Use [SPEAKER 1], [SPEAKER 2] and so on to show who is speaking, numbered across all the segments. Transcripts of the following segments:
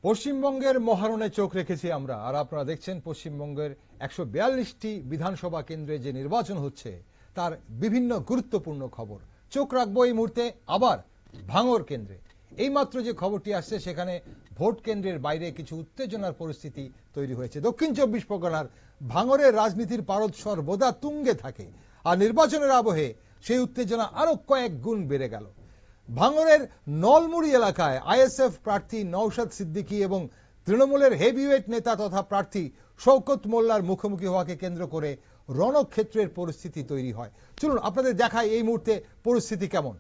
[SPEAKER 1] পশ্চিমবঙ্গের মহারণে চোখ রেখেছি আমরা, আর আপনারা দেখছেন পশ্চিমবঙ্গের 142টি বিধানসভা কেন্দ্রে যে নির্বাচন হচ্ছে তার বিভিন্ন গুরুত্বপূর্ণ খবর। চোখ রাখবো এই মুহূর্তে আবার ভাঙড় কেন্দ্রে। এইমাত্র যে খবরটি আসছে সেখানে ভোট কেন্দ্রের বাইরে কিছু উত্তেজনার পরিস্থিতি তৈরি হয়েছে। দক্ষিণ 24 পরগনার ভাঙড়ের রাজনীতির পারদ সর্বদা তুঙ্গে থাকে, আর নির্বাচনের আবহে সেই উত্তেজনা আরো কয়েক গুণ বেড়ে গেল। ভাঙড়ের নলমুড়ি এলাকায় আইএসএফ প্রার্থী নওশাদ সিদ্দিকী এবং তৃণমূলের হেভিওয়েট নেতা তথা প্রার্থী শওকত মোল্লার মুখোমুখি হওয়াকে কেন্দ্র করে রণক্ষেত্রের পরিস্থিতি তৈরি হয়। চলুন আপনাদের দেখাই এই মুহূর্তে পরিস্থিতি কেমন।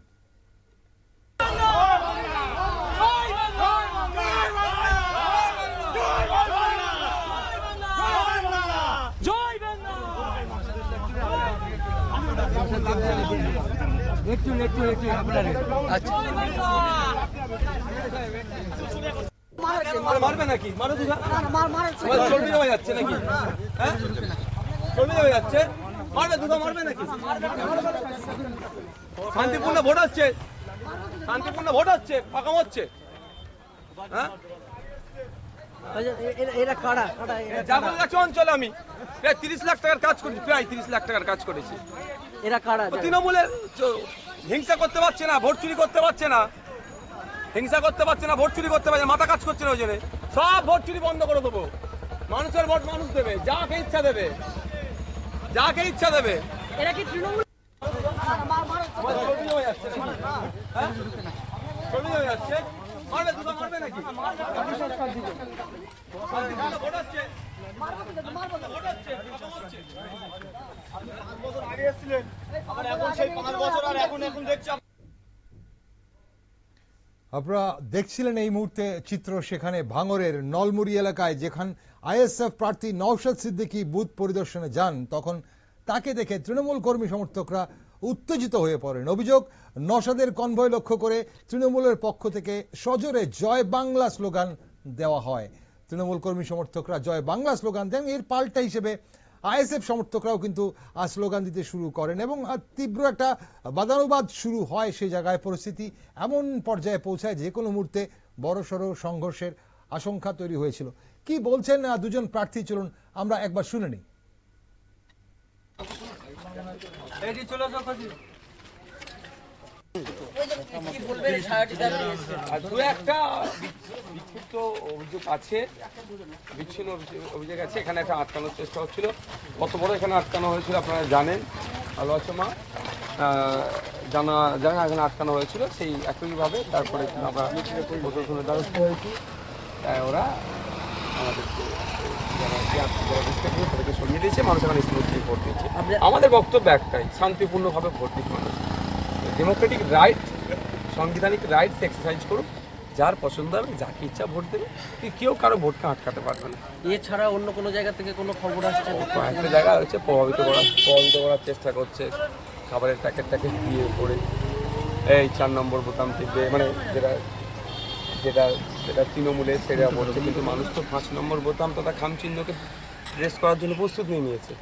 [SPEAKER 2] মারবে নাকি? চর্বি জমে যাচ্ছে নাকি? চর্বি জমে যাচ্ছে, মারবে দুটো, মারবে নাকি? শান্তিপূর্ণ ভোট হচ্ছে, শান্তিপূর্ণ ভোট হচ্ছে, ফাঁকা হচ্ছে। অঞ্চলে আমি প্রায় 30 লাখ টাকার কাজ করেছি, প্রায় 30 লাখ টাকার কাজ করেছি।
[SPEAKER 3] এরা কারা?
[SPEAKER 2] তৃণমূলের হিংসা করতে পারছে না, ভোট চুরি করতে পারছে না, হিংসা করতে পারছে না, ভোট চুরি করতে পারছে না, মাথা কাজ করছে না, ওই জন্য সব ভোট চুরি বন্ধ করে দেবো। মানুষের ভোট মানুষ দেবে, যাকে ইচ্ছা দেবে, যাকে ইচ্ছা দেবে।
[SPEAKER 3] এরা কি তৃণমূল?
[SPEAKER 2] মারবে দুটো, মারবে নাকি?
[SPEAKER 1] আপনারা দেখছিলেন এই মুহূর্তে চিত্র সেখানে ভাঙড়ের নলমুড়ি এলাকায়, যেখান আইএসএফ প্রার্থী নওশাদ সিদ্দিকী বুথ পরিদর্শনে যান, তখন তাকে দেখে তৃণমূল কর্মী সমর্থকরা উত্তেজিত হয়ে পড়েন। অভিযোগ, নওশাদের কনভয় লক্ষ্য করে তৃণমূলের পক্ষ থেকে সজোরে জয় বাংলা স্লোগান দেওয়া হয়। তৃণমূল কর্মী সমর্থকরা জয় বাংলা স্লোগান দেন, এর পাল্টা হিসেবে আইএসএফ সমর্থকরাও কিন্তু স্লোগান দিতে শুরু করেন এবং তীব্র একটা বাদানুবাদ শুরু হয়। সেই জায়গায় পরিস্থিতি এমন পর্যায়ে পৌঁছায় যে কোনো মুহূর্তে বড়সড় সংঘর্ষের আশঙ্কা তৈরি হয়েছিল। কি বলছেন দুজন প্রার্থী, চলুন আমরা একবার শুনে নিই।
[SPEAKER 2] দু একটা বিক্ষিপ্ত অভিযোগ আছে, বিচ্ছিন্ন অভিযোগ আছে। এখানে একটা আটকানোর চেষ্টা হচ্ছিল। কত বড় এখানে আটকানো হয়েছিল আপনারা জানেন, ভালো আছে মা, জানা এখানে আটকানো হয়েছিল। সেই একইভাবে তারপরে আমরা প্রশাসনের দ্বারস্থ হয়েছি, তাই ওরা আমাদেরকে তাদেরকে সরিয়ে দিয়েছে, মানুষ এখানে স্মুথলি ভোট দিচ্ছে। আমাদের বক্তব্য একটাই, শান্তিপূর্ণভাবে ভোট দিক মানুষ, ডেমোক্রেটিক রাইট, সাংবিধানিক রাইট এক্সারসাইজ করুক, যার পছন্দ হবে যাকে ইচ্ছা ভোট দেবে, কেউ কারো ভোটকে আটকাতে পারবে না।
[SPEAKER 3] এছাড়া অন্য কোনো জায়গা থেকে কোনো খবর আসছে?
[SPEAKER 2] একটা জায়গা হচ্ছে প্রভাবিত করার চেষ্টা করছে, খাবারের প্যাকেটটাকে দিয়ে পড়ে এই 4 নম্বর বোতাম টিপবে, মানে যেটা তৃণমূলের সেটা বলছে, কিন্তু মানুষ তো 5 নম্বর বোতাম তথা খামচিহ্নকে প্রেস করার জন্য প্রস্তুত নিয়ে নিয়েছে,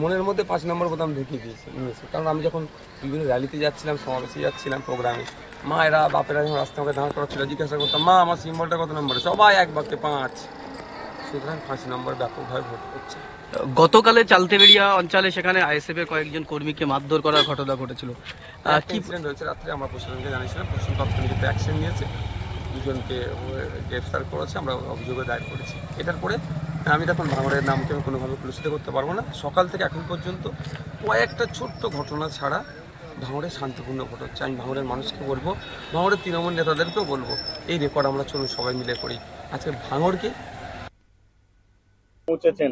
[SPEAKER 2] মনের মধ্যে 5 নম্বর বোতাম ঢুকিয়ে নিয়েছে। কারণ আমি যখন বিভিন্ন র্যালিতে যাচ্ছিলাম, সমাবেশে যাচ্ছিলাম, প্রোগ্রামে, মায়েরা বাপেরা যখন রাস্তা আমাকে দাঁড় করাচ্ছিল, জিজ্ঞাসা করতাম, মা আমার সিম্বলটা কত নম্বরে, সবাই এক বাক্যে 5। সুতরাং 5 নম্বর ব্যাপকভাবে ভোট করছে।
[SPEAKER 3] গতকালে চালতেবেড়িয়া অঞ্চলে সেখানে আইএসএফ এর কয়েকজন কর্মীকে মারধর করার ঘটনা ঘটেছিল,
[SPEAKER 2] কি ইনসিডেন্ট হয়েছে রাত্রে আমরা প্রশাসনকে জানিয়েছিলাম, প্রশাসন তৎক্ষণিক অ্যাকশন নিয়েছে, দুজনকে গ্রেফতার করেছে, আমরা অভিযোগে দায়ের করেছি। এটার পরে আমি তখন ভাঙড়ের নামকে আমি কোনোভাবে কলুষিত করতে পারবো না। সকাল থেকে এখন পর্যন্ত কয়েকটা ছোট্ট ঘটনা ছাড়া ভাঙড়ে শান্তিপূর্ণ ভোট হচ্ছে। আমি ভাঙড়ের মানুষকে বলবো, ভাঙড়ের তৃণমূল নেতাদেরকেও বলবো, এই রেকর্ড আমরা চলুন সবাই মিলে করি। আজকে ভাঙড়কে
[SPEAKER 4] পৌঁছেছেন,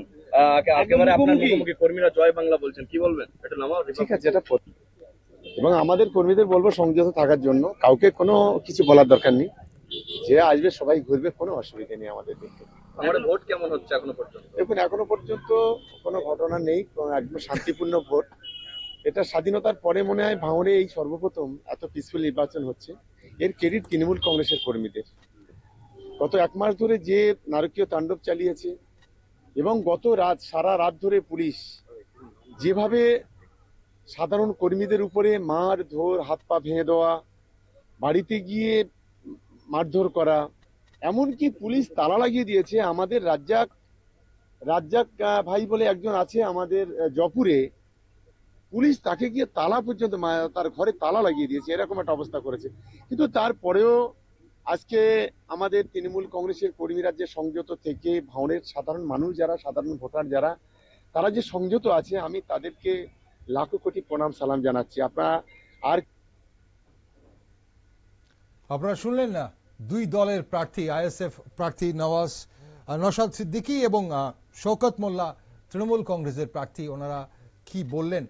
[SPEAKER 4] একেবারে আপনার মুখোমুখি কর্মীরা জয় বাংলা বলছেন, কি বলবেন? এটা নামাও,
[SPEAKER 5] ঠিক আছে, এটা এবং আমাদের কর্মীদের বলবো সংযত থাকার জন্য, কাউকে কোনো কিছু বলার দরকার নেই, যে আসবে সবাই ঘুরবে, কোনো অসুবিধা নেই আমাদের দিকে।
[SPEAKER 4] আমাদের ভোট কেমন হচ্ছে এখনো পর্যন্ত?
[SPEAKER 5] দেখুন, এখনো পর্যন্ত কোনো ঘটনা নেই, একদম শান্তিপূর্ণ ভোট। এটা স্বাধীনতার পরে মনে হয় ভাঙড়ে এই সর্বপ্রথম এত পিসফুল নির্বাচন হচ্ছে। এর ক্রেডিট তৃণমূল কংগ্রেসের কর্মীদের। গত 1 মাস ধরে যে নারকীয় তাণ্ডব চালিয়েছে এবং গত সারা রাত ধরে পুলিশ যেভাবে সাধারণ কর্মীদের উপরে মারধর, হাত পা ভেঙে দেওয়া, বাড়িতে গিয়ে মারধর করা, এমনকি পুলিশ তালা লাগিয়ে দিয়েছে। আমাদের রাজ্জাক রাজ্জাক ভাই বলে একজন আছে আমাদের জয়পুরে, পুলিশ তাকে গিয়ে তালা পর্যন্ত তার ঘরে তালা লাগিয়ে দিয়েছে, এরকম একটা অবস্থা করেছে। কিন্তু তারপরেও আজকে আমাদের তৃণমূল কংগ্রেসের কর্মীরা যে সংযত থেকে ভাঙড়ের সাধারণ মানুষ যারা, সাধারণ ভোটার যারা, তারা যে সংযত আছে, আমি তাদেরকে লাখো কোটি প্রণাম সালাম জানাচ্ছি।
[SPEAKER 1] আপনারা শুনলেন না দুই দলের প্রার্থী, আইএসএফ প্রার্থী নওশাদ সিদ্দিকী এবং শওকত মোল্লা তৃণমূল কংগ্রেসের প্রার্থী, ওনারা কি বললেন।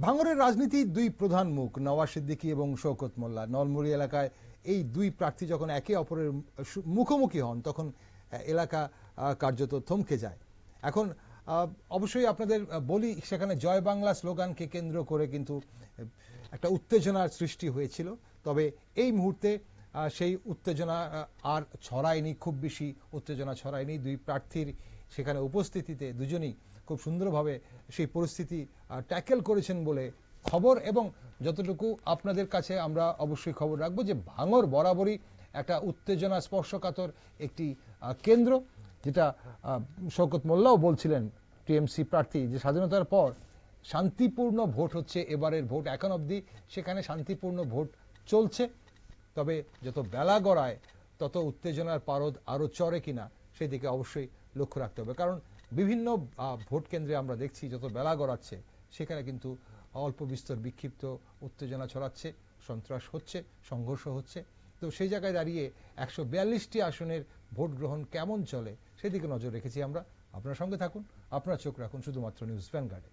[SPEAKER 1] ভাঙড়ের রাজনীতির দুই প্রধান মুখ নওয়াজ সিদ্দিকী এবং শওকত মোল্লা। নলমুড়ি এলাকায় এই দুই প্রার্থী যখন একে অপরের মুখোমুখি হন তখন এলাকা কার্যত থমকে যায়। এখন অবশ্যই আপনাদের বলি, সেখানে জয় বাংলা স্লোগানকে কেন্দ্র করে কিন্তু একটা উত্তেজনার সৃষ্টি হয়েছিল। তবে এই মুহূর্তে সেই উত্তেজনা আর ছড়ায়নি, খুব বেশি উত্তেজনা ছড়ায়নি। দুই প্রার্থীর সেখানে উপস্থিতিতে দুজনেই খুব সুন্দরভাবে সেই পরিস্থিতি ট্যাকেল করেছেন বলে খবর। এবং যতটুকু আপনাদের কাছে আমরা অবশ্যই খবর রাখবো যে ভাঙড় বরাবরই একটা উত্তেজনা স্পর্শকাতর একটি কেন্দ্র, যেটা শওকত মোল্লাও বলছিলেন, টিএমসি প্রার্থী, যে স্বাধীনতার পর শান্তিপূর্ণ ভোট হচ্ছে এবারের ভোট। এখন অবধি সেখানে শান্তিপূর্ণ ভোট চলছে, তবে যত বেলা গড়ায় তত উত্তেজনার পারদ আরো চড়ে কিনা সেদিকে অবশ্যই লক্ষ্য রাখতে হবে। কারণ বিভিন্ন ভোট কেন্দ্রে আমরা দেখছি যত বেলা গড়াচ্ছে সেখানে কিন্তু অল্প বিস্তর বিক্ষিপ্ত উত্তেজনা ছড়াচ্ছে, সন্ত্রাস হচ্ছে, সংঘর্ষ হচ্ছে। তো সেই জায়গায় দাঁড়িয়ে 142টি আসনের ভোট গ্রহণ কেমন চলে সেদিকে নজর রেখেছি আমরা। আপনার সঙ্গে থাকুন, আপনার চোখ রাখুন শুধুমাত্র নিউজ ভ্যানগার্ডে।